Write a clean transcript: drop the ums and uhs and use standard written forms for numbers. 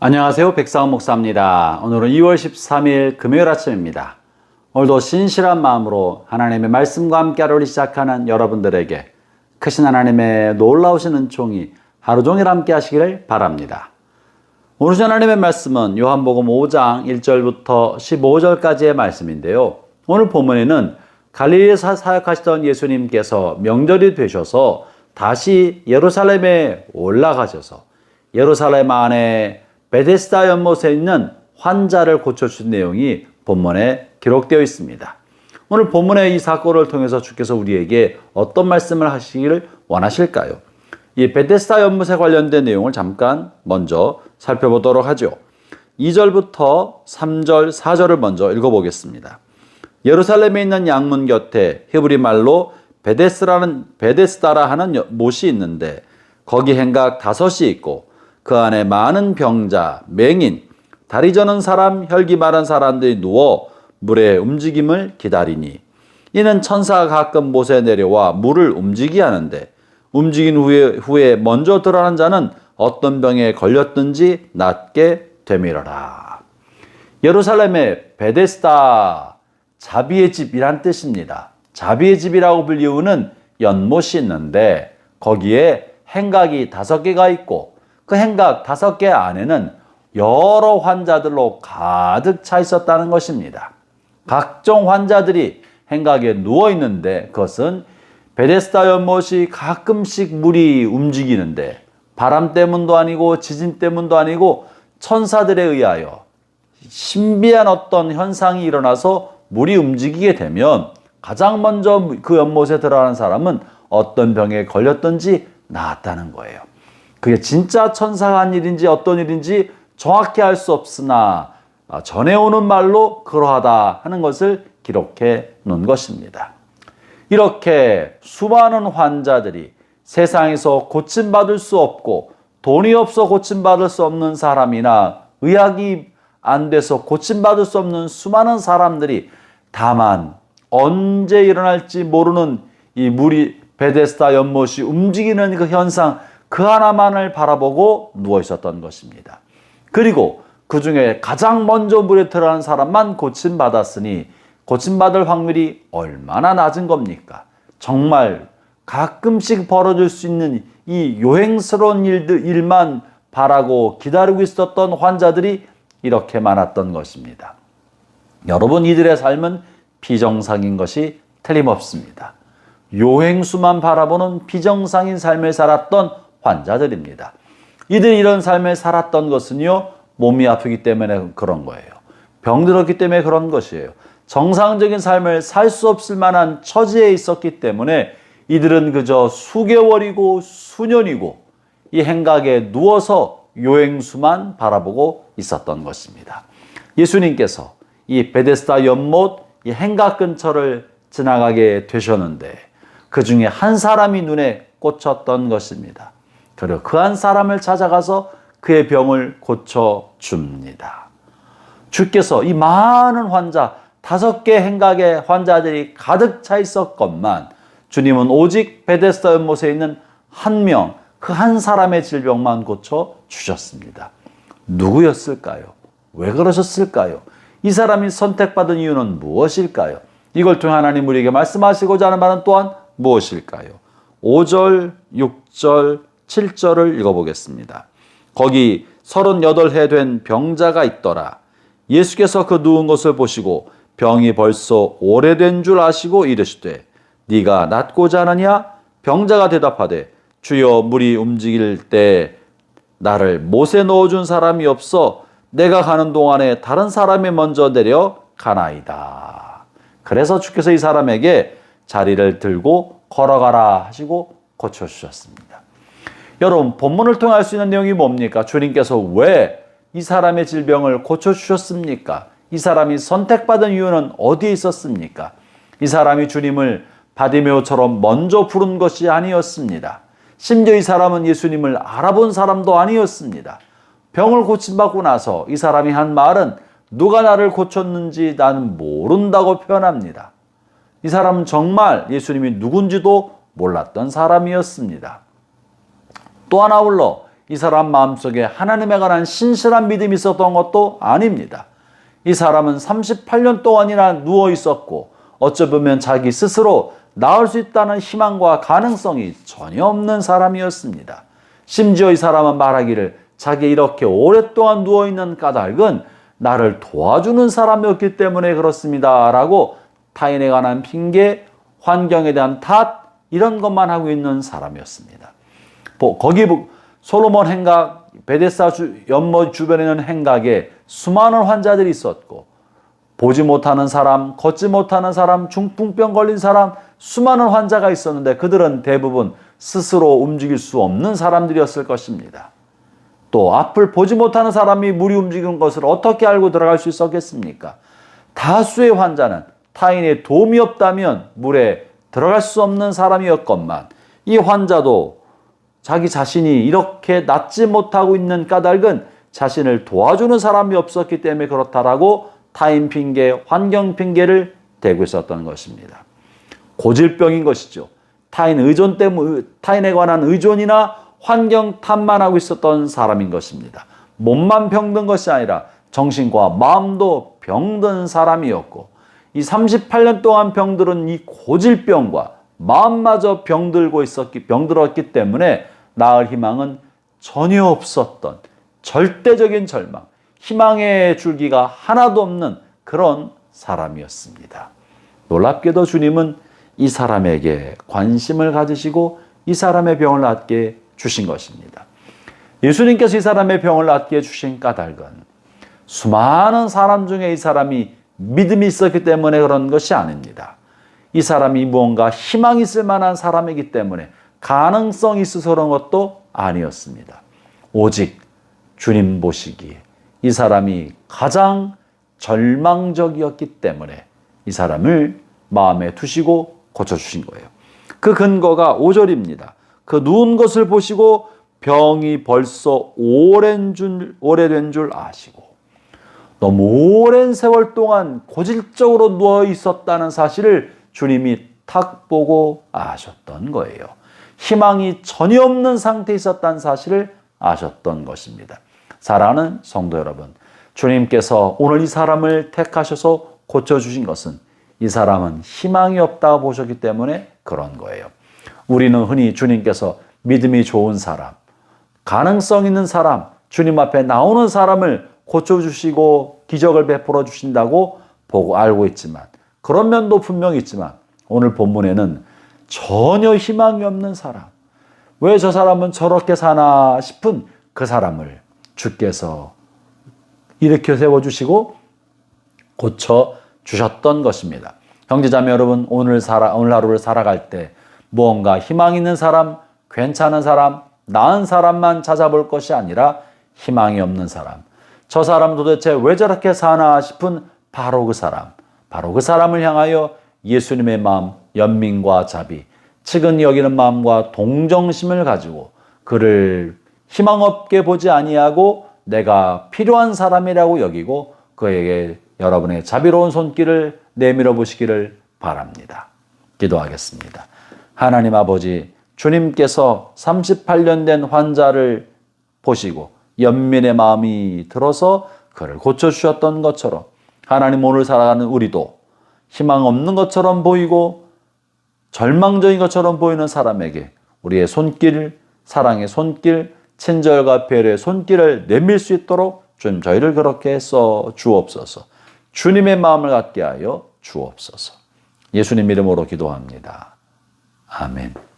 안녕하세요. 백상원 목사입니다. 오늘은 2월 13일 금요일 아침입니다. 오늘도 신실한 마음으로 하나님의 말씀과 함께 하루를 시작하는 여러분들에게 크신 하나님의 놀라우신 은총이 하루 종일 함께 하시기를 바랍니다. 오늘 하나님의 말씀은 요한복음 5장 1절부터 15절까지의 말씀인데요. 오늘 본문에는 갈릴리에서 사역하시던 예수님께서 명절이 되셔서 다시 예루살렘에 올라가셔서 예루살렘 안에 베데스다 연못에 있는 환자를 고쳐주신 내용이 본문에 기록되어 있습니다. 오늘 본문의 이 사건을 통해서 주께서 우리에게 어떤 말씀을 하시기를 원하실까요? 이 베데스다 연못에 관련된 내용을 잠깐 먼저 살펴보도록 하죠. 2절부터 3절, 4절을 먼저 읽어보겠습니다. 예루살렘에 있는 양문 곁에 히브리 말로 베데스다라 하는 못이 있는데 거기 행각 5이 있고 그 안에 많은 병자, 맹인, 다리 저는 사람, 혈기 마른 사람들이 누워 물의 움직임을 기다리니 이는 천사가 가끔 못에 내려와 물을 움직이게 하는데 움직인 후에 먼저 들어가는 자는 어떤 병에 걸렸든지 낫게 되밀어라. 예루살렘의 베데스다, 자비의 집이란 뜻입니다. 자비의 집이라고 불리우는 연못이 있는데 거기에 행각이 5개가 있고 그 행각 5개 안에는 여러 환자들로 가득 차 있었다는 것입니다. 각종 환자들이 행각에 누워 있는데 그것은 베데스다 연못이 가끔씩 물이 움직이는데 바람 때문도 아니고 지진 때문도 아니고 천사들에 의하여 신비한 어떤 현상이 일어나서 물이 움직이게 되면 가장 먼저 그 연못에 들어가는 사람은 어떤 병에 걸렸든지 나았다는 거예요. 그게 진짜 천사가 한 일인지 어떤 일인지 정확히 알 수 없으나 전해오는 말로 그러하다 하는 것을 기록해 놓은 것입니다. 이렇게 수많은 환자들이 세상에서 고침받을 수 없고 돈이 없어 고침받을 수 없는 사람이나 의학이 안 돼서 고침받을 수 없는 수많은 사람들이 다만 언제 일어날지 모르는 이 물이 베데스다 연못이 움직이는 그 현상 그 하나만을 바라보고 누워 있었던 것입니다. 그리고 그 중에 가장 먼저 물에 들어간 사람만 고침받았으니 고침받을 확률이 얼마나 낮은 겁니까? 정말 가끔씩 벌어질 수 있는 이 요행스러운 일만 바라고 기다리고 있었던 환자들이 이렇게 많았던 것입니다. 여러분, 이들의 삶은 비정상인 것이 틀림없습니다. 요행수만 바라보는 비정상인 삶을 살았던 환자들입니다. 이들이 이런 삶을 살았던 것은요, 몸이 아프기 때문에 그런 거예요. 병들었기 때문에 그런 것이에요. 정상적인 삶을 살 수 없을 만한 처지에 있었기 때문에 이들은 그저 수개월이고 수년이고 이 행각에 누워서 요행수만 바라보고 있었던 것입니다. 예수님께서 이 베데스다 연못 이 행각 근처를 지나가게 되셨는데 그 중에 한 사람이 눈에 꽂혔던 것입니다. 그리고 그 한 사람을 찾아가서 그의 병을 고쳐줍니다. 주께서 이 많은 환자, 5개 행각의 환자들이 가득 차 있었건만 주님은 오직 베데스다 연못에 있는 한 명, 그 한 사람의 질병만 고쳐주셨습니다. 누구였을까요? 왜 그러셨을까요? 이 사람이 선택받은 이유는 무엇일까요? 이걸 통해 하나님 우리에게 말씀하시고자 하는 말은 또한 무엇일까요? 5절, 6절, 7절을 읽어보겠습니다. 거기 38해 된 병자가 있더라. 예수께서 그 누운 것을 보시고 병이 벌써 오래된 줄 아시고 이르시되 네가 낫고자 하느냐? 병자가 대답하되 주여 물이 움직일 때 나를 못에 넣어준 사람이 없어 내가 가는 동안에 다른 사람이 먼저 내려가나이다. 그래서 주께서 이 사람에게 자리를 들고 걸어가라 하시고 고쳐주셨습니다. 여러분, 본문을 통해 알 수 있는 내용이 뭡니까? 주님께서 왜 이 사람의 질병을 고쳐주셨습니까? 이 사람이 선택받은 이유는 어디에 있었습니까? 이 사람이 주님을 바디메오처럼 먼저 부른 것이 아니었습니다. 심지어 이 사람은 예수님을 알아본 사람도 아니었습니다. 병을 고침받고 나서 이 사람이 한 말은 누가 나를 고쳤는지 나는 모른다고 표현합니다. 이 사람은 정말 예수님이 누군지도 몰랐던 사람이었습니다. 또 하나 아울러 이 사람 마음속에 하나님에 관한 신실한 믿음이 있었던 것도 아닙니다. 이 사람은 38년 동안이나 누워 있었고 어쩌면 자기 스스로 나을 수 있다는 희망과 가능성이 전혀 없는 사람이었습니다. 심지어 이 사람은 말하기를 자기 이렇게 오랫동안 누워있는 까닭은 나를 도와주는 사람이었기 때문에 그렇습니다 라고 타인에 관한 핑계, 환경에 대한 탓 이런 것만 하고 있는 사람이었습니다. 거기 솔로몬 행각, 베데스다 연못 주변에 있는 행각에 수많은 환자들이 있었고 보지 못하는 사람, 걷지 못하는 사람, 중풍병 걸린 사람 수많은 환자가 있었는데 그들은 대부분 스스로 움직일 수 없는 사람들이었을 것입니다. 또 앞을 보지 못하는 사람이 물이 움직이는 것을 어떻게 알고 들어갈 수 있었겠습니까? 다수의 환자는 타인의 도움이 없다면 물에 들어갈 수 없는 사람이었건만 이 환자도 자기 자신이 이렇게 낫지 못하고 있는 까닭은 자신을 도와주는 사람이 없었기 때문에 그렇다라고 타인 핑계, 환경 핑계를 대고 있었던 것입니다. 고질병인 것이죠. 타인에 관한 의존이나 환경 탓만 하고 있었던 사람인 것입니다. 몸만 병든 것이 아니라 정신과 마음도 병든 사람이었고 이 38년 동안 병들은 이 고질병과 마음마저 병들었기 때문에 나을 희망은 전혀 없었던 절대적인 절망, 희망의 줄기가 하나도 없는 그런 사람이었습니다. 놀랍게도 주님은 이 사람에게 관심을 가지시고 이 사람의 병을 낫게 주신 것입니다. 예수님께서 이 사람의 병을 낫게 주신 까닭은 수많은 사람 중에 이 사람이 믿음이 있었기 때문에 그런 것이 아닙니다. 이 사람이 무언가 희망이 있을 만한 사람이기 때문에 가능성이 있어서 그런 것도 아니었습니다. 오직 주님 보시기에 이 사람이 가장 절망적이었기 때문에 이 사람을 마음에 두시고 고쳐주신 거예요. 그 근거가 5절입니다. 그 누운 것을 보시고 병이 벌써 오래된 줄 아시고 너무 오랜 세월 동안 고질적으로 누워 있었다는 사실을 주님이 탁 보고 아셨던 거예요. 희망이 전혀 없는 상태에 있었다는 사실을 아셨던 것입니다. 사랑하는 성도 여러분, 주님께서 오늘 이 사람을 택하셔서 고쳐주신 것은 이 사람은 희망이 없다고 보셨기 때문에 그런 거예요. 우리는 흔히 주님께서 믿음이 좋은 사람, 가능성 있는 사람, 주님 앞에 나오는 사람을 고쳐주시고 기적을 베풀어 주신다고 보고 알고 있지만 그런 면도 분명히 있지만 오늘 본문에는 전혀 희망이 없는 사람, 왜 저 사람은 저렇게 사나 싶은 그 사람을 주께서 일으켜 세워주시고 고쳐주셨던 것입니다. 형제자매 여러분, 오늘 하루를 살아갈 때 무언가 희망 있는 사람, 괜찮은 사람, 나은 사람만 찾아볼 것이 아니라 희망이 없는 사람, 저 사람은 도대체 왜 저렇게 사나 싶은 바로 그 사람을 향하여 예수님의 마음, 연민과 자비, 측은히 여기는 마음과 동정심을 가지고 그를 희망 없게 보지 아니하고 내가 필요한 사람이라고 여기고 그에게 여러분의 자비로운 손길을 내밀어 보시기를 바랍니다. 기도하겠습니다. 하나님 아버지, 주님께서 38년 된 환자를 보시고 연민의 마음이 들어서 그를 고쳐주셨던 것처럼 하나님, 오늘 살아가는 우리도 희망 없는 것처럼 보이고 절망적인 것처럼 보이는 사람에게 우리의 손길, 사랑의 손길, 친절과 배려의 손길을 내밀 수 있도록 주님 저희를 그렇게 써 주옵소서. 주님의 마음을 갖게 하여 주옵소서. 예수님 이름으로 기도합니다. 아멘.